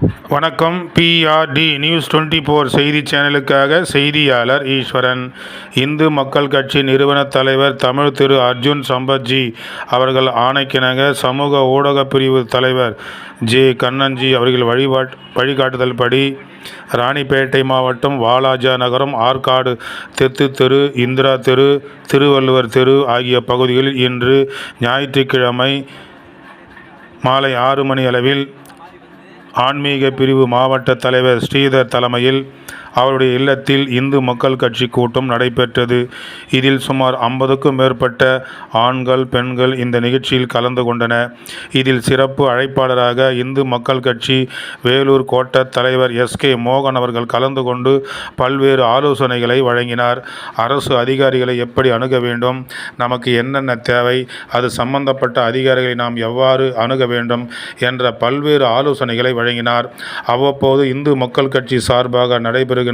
வணக்கம். PRD news 24 செய்தி சேனலுக்காக செய்தியாளர் ஈஸ்வரன். இந்து மக்கள் கட்சி நிறுவன தலைவர் தமிழ் திரு அர்ஜுன் சம்பத்ஜி அவர்கள் ஆணைக்கிணங்க சமூக ஊடக பிரிவு தலைவர் ஜே. கண்ணன்ஜி அவர்கள் வழிகாட்டுதல் படி ராணிப்பேட்டை மாவட்டம் வாலாஜா நகரம், ஆற்காடு தெற்கு தெரு, இந்திரா தெரு, திருவள்ளுவர் தெரு ஆகிய பகுதிகளில் இன்று ஞாயிற்றுக்கிழமை மாலை 6 மணி அளவில் ஆன்மீக பிரிவு மாவட்ட தலைவர் ஸ்ரீதர் தலைமையில் அவருடைய இல்லத்தில் இந்து மக்கள் கட்சி கூட்டம் நடைபெற்றது. இதில் சுமார் 50க்கும் மேற்பட்ட ஆண்கள், பெண்கள் இந்த நிகழ்ச்சியில் கலந்து கொண்டனர். இதில் சிறப்பு அழைப்பாளராக இந்து மக்கள் கட்சி வேலூர் கோட்ட தலைவர் SK மோகன் அவர்கள் கலந்து கொண்டு பல்வேறு ஆலோசனைகளை வழங்கினார். அரசு அதிகாரிகளை எப்படி அணுக வேண்டும், நமக்கு என்னென்ன தேவை, அது சம்பந்தப்பட்ட அதிகாரிகளை நாம் எவ்வாறு அணுக வேண்டும் என்ற பல்வேறு ஆலோசனைகளை வழங்கினார். அவ்வப்போது இந்து மக்கள் கட்சி சார்பாக நடைபெறுகின்ற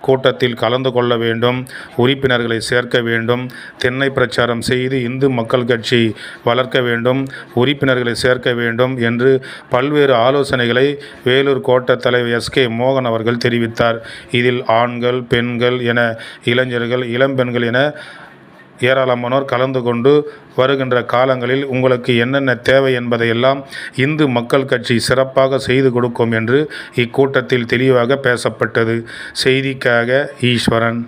கூட்டத்தில் கலந்து கொள்ள வேண்டும், உறுப்பினர்களை சேர்க்க வேண்டும், தென்னை பிரச்சாரம் செய்து இந்து மக்கள் கட்சி வளர்க்க வேண்டும், உறுப்பினர்களை சேர்க்க வேண்டும் என்று பல்வேறு ஆலோசனைகளை வேலூர் கோட்ட தலைவர் SK மோகன் அவர்கள் தெரிவித்தார். இதில் ஆண்கள், பெண்கள் என இளைஞர்கள், இளம்பெண்கள் என ஏராளமானோர் கலந்து கொண்டு வருகின்ற காலங்களில் உங்களுக்கு என்னென்ன தேவை என்பதையெல்லாம் இந்து மக்கள் கட்சி சிறப்பாக செய்து கொடுக்கும் என்று இக்கூட்டத்தில் தெளிவாக பேசப்பட்டது. செய்திக்காக ஈஸ்வரன்.